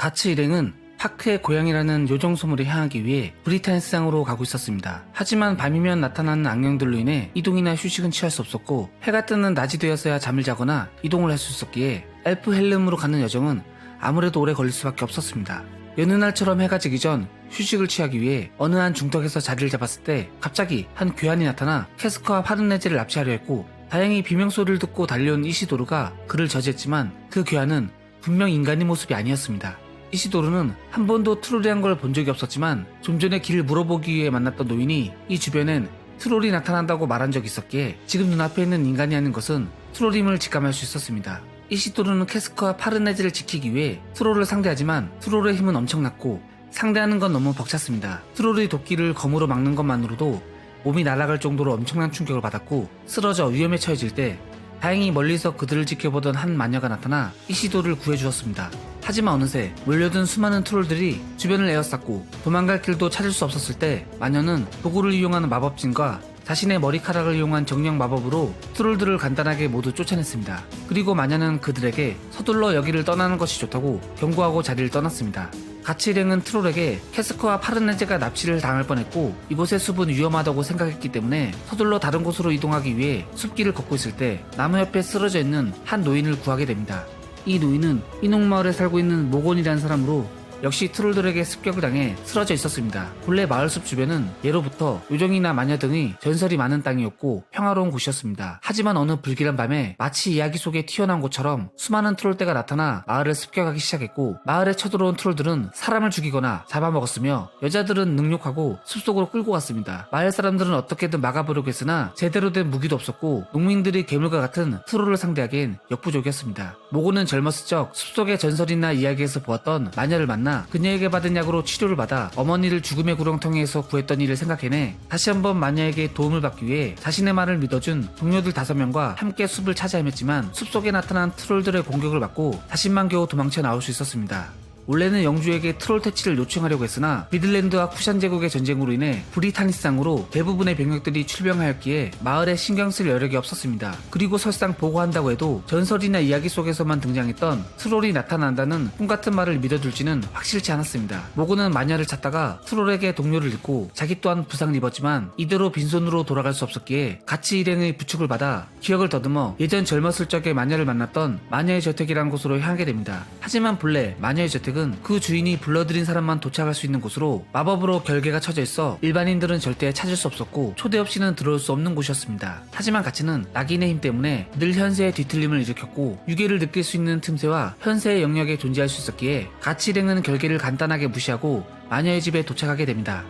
가츠 일행은 파크의 고향이라는 요정소물을 향하기 위해 브리타니스상으로 가고 있었습니다. 하지만 밤이면 나타나는 악령들로 인해 이동이나 휴식은 취할 수 없었고, 해가 뜨는 낮이 되었어야 잠을 자거나 이동을 할 수 있었기에 엘프 헬름으로 가는 여정은 아무래도 오래 걸릴 수밖에 없었습니다. 여느 날처럼 해가 지기 전 휴식을 취하기 위해 어느 한 중턱에서 자리를 잡았을 때 갑자기 한 괴한이 나타나 캐스커와 파르네즈를 납치하려 했고, 다행히 비명소리를 듣고 달려온 이시도르가 그를 저지했지만 그 괴한은 분명 인간의 모습이 아니었습니다. 이시도르는 한 번도 트롤이란 걸 본 적이 없었지만 좀 전에 길을 물어보기 위해 만났던 노인이 이 주변엔 트롤이 나타난다고 말한 적이 있었기에 지금 눈앞에 있는 인간이 아닌 것은 트롤임을 직감할 수 있었습니다. 이시도르는 캐스커와 파르네즈를 지키기 위해 트롤을 상대하지만 트롤의 힘은 엄청났고 상대하는 건 너무 벅찼습니다. 트롤의 도끼를 검으로 막는 것만으로도 몸이 날아갈 정도로 엄청난 충격을 받았고, 쓰러져 위험에 처해질 때 다행히 멀리서 그들을 지켜보던 한 마녀가 나타나 이시도를 구해주었습니다. 하지만 어느새 몰려든 수많은 트롤들이 주변을 에워쌌고 도망갈 길도 찾을 수 없었을 때 마녀는 도구를 이용하는 마법진과 자신의 머리카락을 이용한 정령 마법으로 트롤들을 간단하게 모두 쫓아냈습니다. 그리고 마녀는 그들에게 서둘러 여기를 떠나는 것이 좋다고 경고하고 자리를 떠났습니다. 가츠 일행은 트롤에게 캐스커와 파르네즈가 납치를 당할 뻔했고 이곳의 숲은 위험하다고 생각했기 때문에 서둘러 다른 곳으로 이동하기 위해 숲길을 걷고 있을 때 나무 옆에 쓰러져 있는 한 노인을 구하게 됩니다. 이 노인은 이녹마을에 살고 있는 모곤이라는 사람으로 역시 트롤들에게 습격을 당해 쓰러져 있었습니다. 본래 마을숲 주변은 예로부터 요정이나 마녀 등의 전설이 많은 땅이었고 평화로운 곳이었습니다. 하지만 어느 불길한 밤에 마치 이야기 속에 튀어나온 것처럼 수많은 트롤떼가 나타나 마을을 습격하기 시작했고, 마을에 쳐들어온 트롤들은 사람을 죽이거나 잡아먹었으며 여자들은 능욕하고 숲속으로 끌고 갔습니다. 마을 사람들은 어떻게든 막아보려고 했으나 제대로 된 무기도 없었고 농민들이 괴물과 같은 트롤을 상대하기엔 역부족이었습니다. 모고는 젊었을 적 숲속의 전설이나 이야기에서 보았던 마녀를 만나 그녀에게 받은 약으로 치료를 받아 어머니를 죽음의 구렁텅이에서 구했던 일을 생각해내 다시 한번 마녀에게 도움을 받기 위해 자신의 말을 믿어준 동료들 5명과 함께 숲을 찾아 헤맸지만 숲속에 나타난 트롤들의 공격을 받고 자신만 겨우 도망쳐 나올 수 있었습니다. 원래는 영주에게 트롤 퇴치를 요청하려고 했으나 미들랜드와 쿠샨 제국의 전쟁으로 인해 브리타니스상으로 대부분의 병력들이 출병하였기에 마을에 신경 쓸 여력이 없었습니다. 그리고 설상 보고한다고 해도 전설이나 이야기 속에서만 등장했던 트롤이 나타난다는 꿈같은 말을 믿어둘지는 확실치 않았습니다. 모고는 마녀를 찾다가 트롤에게 동료를 잃고 자기 또한 부상을 입었지만 이대로 빈손으로 돌아갈 수 없었기에 가츠 일행의 부축을 받아 기억을 더듬어 예전 젊었을 적에 마녀를 만났던 마녀의 저택이라는 곳으로 향하게 됩니다. 하지만 본래 마녀의 저택은 그 주인이 불러들인 사람만 도착할 수 있는 곳으로 마법으로 결계가 쳐져 있어 일반인들은 절대 찾을 수 없었고 초대 없이는 들어올 수 없는 곳이었습니다. 하지만 가츠는 낙인의 힘 때문에 늘 현세의 뒤틀림을 일으켰고 유괴를 느낄 수 있는 틈새와 현세의 영역에 존재할 수 있었기에 가츠 일행은 결계를 간단하게 무시하고 마녀의 집에 도착하게 됩니다.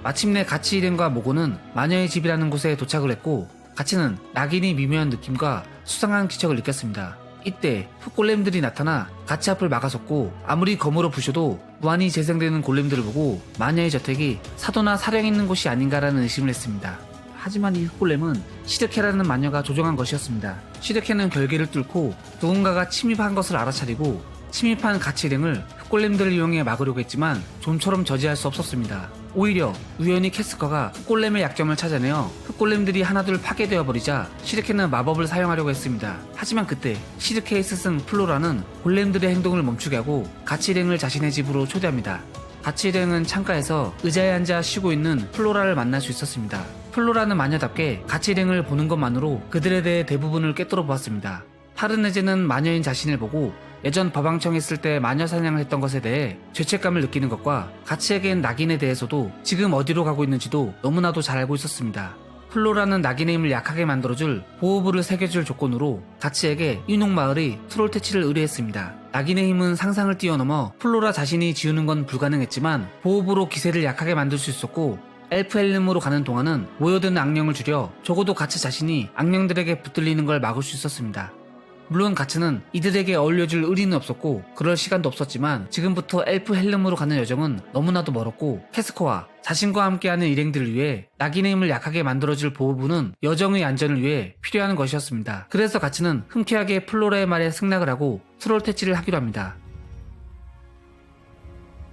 마침내 가츠 일행과 모고는 마녀의 집이라는 곳에 도착을 했고 가츠는 낙인의 미묘한 느낌과 수상한 기척을 느꼈습니다. 이때 흑골렘들이 나타나 가츠 앞을 막아섰고 아무리 검으로 부셔도 무한히 재생되는 골렘들을 보고 마녀의 저택이 사도나 사령 있는 곳이 아닌가라는 의심을 했습니다. 하지만 이 흑골렘은 시르케라는 마녀가 조종한 것이었습니다. 시르케는 결계를 뚫고 누군가가 침입한 것을 알아차리고 침입한 가츠 일행을 흑골렘들을 이용해 막으려고 했지만 좀처럼 저지할 수 없었습니다. 오히려 우연히 캐스커가 흑골렘의 약점을 찾아내어 흑골렘들이 하나둘 파괴되어 버리자 시르케는 마법을 사용하려고 했습니다. 하지만 그때 시르케의 스승 플로라는 골렘들의 행동을 멈추게 하고 가츠 일행을 자신의 집으로 초대합니다. 가츠 일행은 창가에서 의자에 앉아 쉬고 있는 플로라를 만날 수 있었습니다. 플로라는 마녀답게 가츠 일행을 보는 것만으로 그들에 대해 대부분을 꿰뚫어 보았습니다. 파르네즈는 마녀인 자신을 보고 예전 법왕청 했을 때 마녀 사냥을 했던 것에 대해 죄책감을 느끼는 것과 가츠에겐 낙인에 대해서도 지금 어디로 가고 있는지도 너무나도 잘 알고 있었습니다. 플로라는 낙인의 힘을 약하게 만들어줄 보호부를 새겨줄 조건으로 가츠에게 이녹마을이 트롤 퇴치를 의뢰했습니다. 낙인의 힘은 상상을 뛰어넘어 플로라 자신이 지우는 건 불가능했지만 보호부로 기세를 약하게 만들 수 있었고 엘프 헬름으로 가는 동안은 모여드는 악령을 줄여 적어도 가츠 자신이 악령들에게 붙들리는 걸 막을 수 있었습니다. 물론 가츠는 이들에게 어울려줄 의리는 없었고 그럴 시간도 없었지만 지금부터 엘프 헬름으로 가는 여정은 너무나도 멀었고 캐스커와 자신과 함께하는 일행들을 위해 낙인의 힘을 약하게 만들어줄 보호부는 여정의 안전을 위해 필요한 것이었습니다. 그래서 가츠는 흔쾌하게 플로라의 말에 승낙을 하고 트롤 퇴치를 하기로 합니다.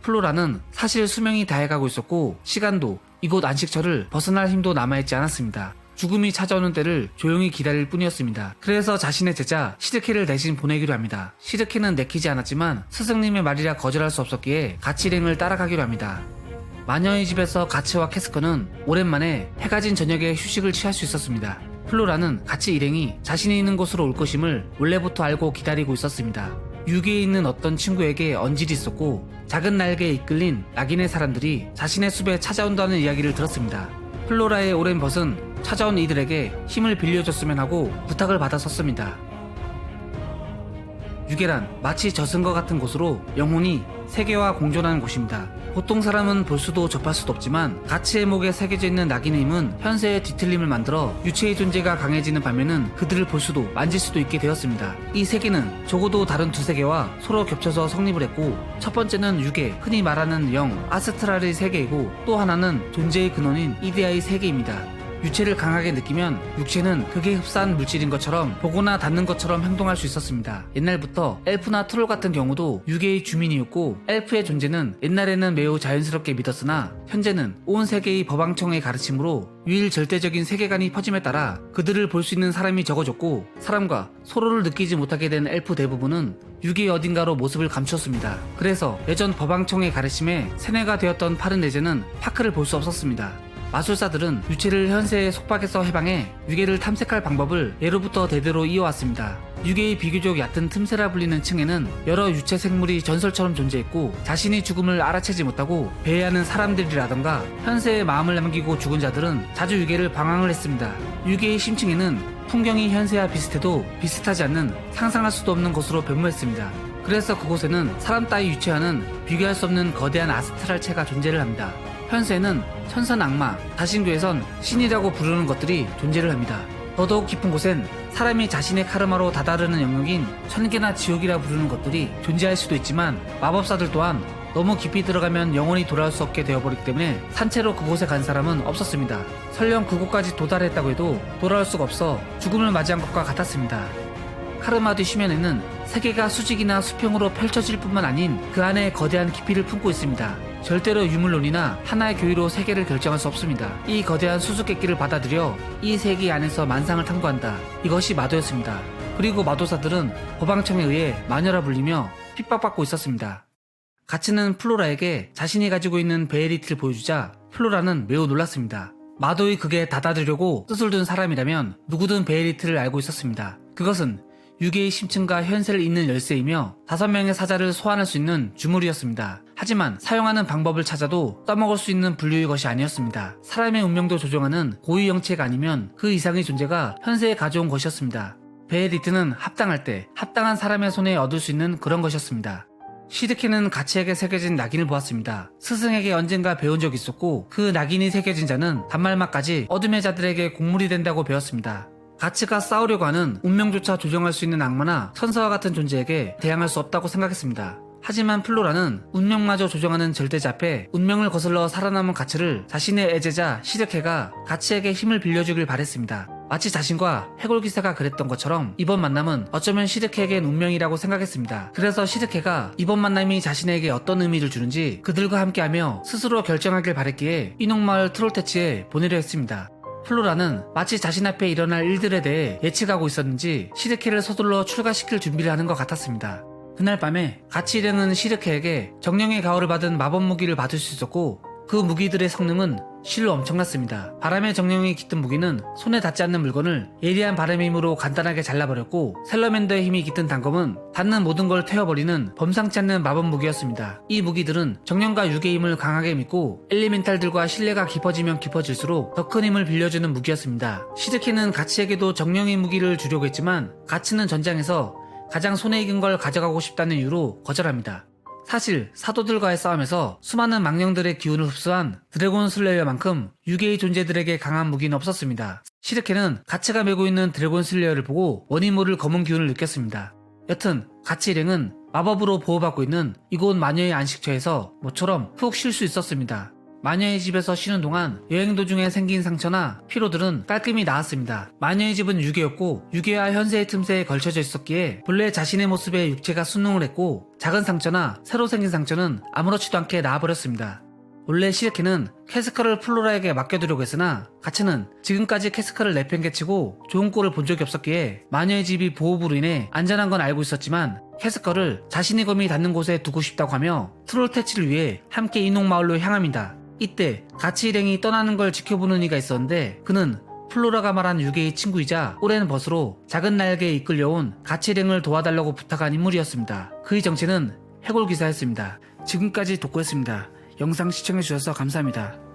플로라는 사실 수명이 다해가고 있었고 시간도 이곳 안식처를 벗어날 힘도 남아있지 않았습니다. 죽음이 찾아오는 때를 조용히 기다릴 뿐이었습니다. 그래서 자신의 제자 시드케를 대신 보내기로 합니다. 시드케는 내키지 않았지만 스승님의 말이라 거절할 수 없었기에 가치 일행을 따라가기로 합니다. 마녀의 집에서 가츠와 캐스커는 오랜만에 해가 진 저녁에 휴식을 취할 수 있었습니다. 플로라는 가치 일행이 자신이 있는 곳으로 올 것임을 원래부터 알고 기다리고 있었습니다. 유기에 있는 어떤 친구에게 언질이 있었고 작은 날개에 이끌린 낙인의 사람들이 자신의 숲에 찾아온다는 이야기를 들었습니다. 플로라의 오랜 벗은 찾아온 이들에게 힘을 빌려줬으면 하고 부탁을 받았었습니다. 유계란, 마치 저승과 같은 곳으로 영혼이 세계와 공존하는 곳입니다. 보통 사람은 볼 수도 접할 수도 없지만 가치의 목에 새겨져 있는 낙인의 힘은 현세의 뒤틀림을 만들어 유체의 존재가 강해지는 반면은 그들을 볼 수도 만질 수도 있게 되었습니다. 이 세계는 적어도 다른 두 세계와 서로 겹쳐서 성립을 했고, 첫 번째는 유계, 흔히 말하는 영, 아스트랄의 세계이고, 또 하나는 존재의 근원인 이데아의 세계입니다. 유체를 강하게 느끼면 육체는 극에 흡사한 물질인 것처럼 보거나 닿는 것처럼 행동할 수 있었습니다. 옛날부터 엘프나 트롤 같은 경우도 유계의 주민이었고, 엘프의 존재는 옛날에는 매우 자연스럽게 믿었으나 현재는 온 세계의 법왕청의 가르침으로 유일 절대적인 세계관이 퍼짐에 따라 그들을 볼 수 있는 사람이 적어졌고, 사람과 서로를 느끼지 못하게 된 엘프 대부분은 유계 어딘가로 모습을 감추었습니다. 그래서 예전 법왕청의 가르침에 세뇌가 되었던 파르네제는 파크를 볼 수 없었습니다. 마술사들은 유체를 현세의 속박에서 해방해 유계를 탐색할 방법을 예로부터 대대로 이어왔습니다. 유계의 비교적 얕은 틈새라 불리는 층에는 여러 유체 생물이 전설처럼 존재했고, 자신이 죽음을 알아채지 못하고 배회하는 사람들이라던가 현세의 마음을 남기고 죽은 자들은 자주 유계를 방황을 했습니다. 유계의 심층에는 풍경이 현세와 비슷해도 비슷하지 않는 상상할 수도 없는 곳으로 변모했습니다. 그래서 그곳에는 사람 따위 유체와는 비교할 수 없는 거대한 아스트랄체가 존재를 합니다. 현세에는 천선 악마, 다신교에선 신이라고 부르는 것들이 존재를 합니다. 더더욱 깊은 곳엔 사람이 자신의 카르마로 다다르는 영역인 천계나 지옥이라 부르는 것들이 존재할 수도 있지만, 마법사들 또한 너무 깊이 들어가면 영원히 돌아올 수 없게 되어버리기 때문에 산채로 그곳에 간 사람은 없었습니다. 설령 그곳까지 도달했다고 해도 돌아올 수가 없어 죽음을 맞이한 것과 같았습니다. 카르마 뒤 시면에는 세계가 수직이나 수평으로 펼쳐질 뿐만 아닌 그 안에 거대한 깊이를 품고 있습니다. 절대로 유물론이나 하나의 교리로 세계를 결정할 수 없습니다. 이 거대한 수수께끼를 받아들여 이 세계 안에서 만상을 탐구한다. 이것이 마도였습니다. 그리고 마도사들은 법왕청에 의해 마녀라 불리며 핍박받고 있었습니다. 가츠는 플로라에게 자신이 가지고 있는 베에리티를 보여주자 플로라는 매우 놀랐습니다. 마도의 극에 다다르려고 뜻을 둔 사람이라면 누구든 베에리티를 알고 있었습니다. 그것은 유계의 심층과 현세를 잇는 열쇠이며 5명의 사자를 소환할 수 있는 주물이었습니다. 하지만 사용하는 방법을 찾아도 써먹을 수 있는 분류의 것이 아니었습니다. 사람의 운명도 조종하는 고유 영체가 아니면 그 이상의 존재가 현세에 가져온 것이었습니다. 베에리트는 합당할 때 합당한 사람의 손에 얻을 수 있는 그런 것이었습니다. 시드케는 가치에게 새겨진 낙인을 보았습니다. 스승에게 언젠가 배운 적이 있었고, 그 낙인이 새겨진 자는 단말마까지 어둠의 자들에게 곡물이 된다고 배웠습니다. 가츠가 싸우려고 하는 운명조차 조정할 수 있는 악마나 천사와 같은 존재에게 대항할 수 없다고 생각했습니다. 하지만 플로라는 운명마저 조정하는 절대자 앞에 운명을 거슬러 살아남은 가츠를 자신의 애제자 시드케가 가츠에게 힘을 빌려주길 바랬습니다. 마치 자신과 해골기사가 그랬던 것처럼 이번 만남은 어쩌면 시드케에겐 운명이라고 생각했습니다. 그래서 시드케가 이번 만남이 자신에게 어떤 의미를 주는지 그들과 함께하며 스스로 결정하길 바랬기에 이녹마을 트롤테치에 보내려 했습니다. 플로라는 마치 자신 앞에 일어날 일들에 대해 예측하고 있었는지 시드케를 서둘러 출가시킬 준비를 하는 것 같았습니다. 그날 밤에 가치 일행은 시드케에게 정령의 가호를 받은 마법 무기를 받을 수 있었고, 그 무기들의 성능은 실로 엄청났습니다. 바람의 정령이 깃든 무기는 손에 닿지 않는 물건을 예리한 바람의 힘으로 간단하게 잘라버렸고, 셀러맨더의 힘이 깃든 단검은 닿는 모든 걸 태워버리는 범상치 않는 마법 무기였습니다. 이 무기들은 정령과 유괴의 힘을 강하게 믿고 엘리멘탈들과 신뢰가 깊어지면 깊어질수록 더 큰 힘을 빌려주는 무기였습니다. 시드케는 가치에게도 정령의 무기를 주려고 했지만 가치는 전장에서 가장 손에 익은 걸 가져가고 싶다는 이유로 거절합니다. 사실 사도들과의 싸움에서 수많은 망령들의 기운을 흡수한 드래곤 슬레이어만큼 유괴의 존재들에게 강한 무기는 없었습니다. 시드케는 가츠가 메고 있는 드래곤 슬레이어를 보고 원인 모를 검은 기운을 느꼈습니다. 여튼 가치 일행은 마법으로 보호받고 있는 이곳 마녀의 안식처에서 모처럼 푹 쉴 수 있었습니다. 마녀의 집에서 쉬는 동안 여행 도중에 생긴 상처나 피로들은 깔끔히 나았습니다. 마녀의 집은 유괴였고 유괴와 현세의 틈새에 걸쳐져 있었기에 본래 자신의 모습에 육체가 순응을 했고, 작은 상처나 새로 생긴 상처는 아무렇지도 않게 나아버렸습니다. 원래 시르케는 캐스커를 플로라에게 맡겨두려고 했으나 가츠는 지금까지 캐스커를 내팽개치고 좋은 꼴을 본 적이 없었기에 마녀의 집이 보호부로 인해 안전한 건 알고 있었지만 캐스커를 자신의 검이 닿는 곳에 두고 싶다고 하며 트롤 퇴치를 위해 함께 인옥마을로 향합니다. 이때 가치 일행이 떠나는 걸 지켜보는 이가 있었는데 그는 플로라가 말한 유괴의 친구이자 오랜 벗으로 작은 날개에 이끌려온 가치 일행을 도와달라고 부탁한 인물이었습니다. 그의 정체는 해골 기사였습니다. 지금까지 독고였습니다. 영상 시청해주셔서 감사합니다.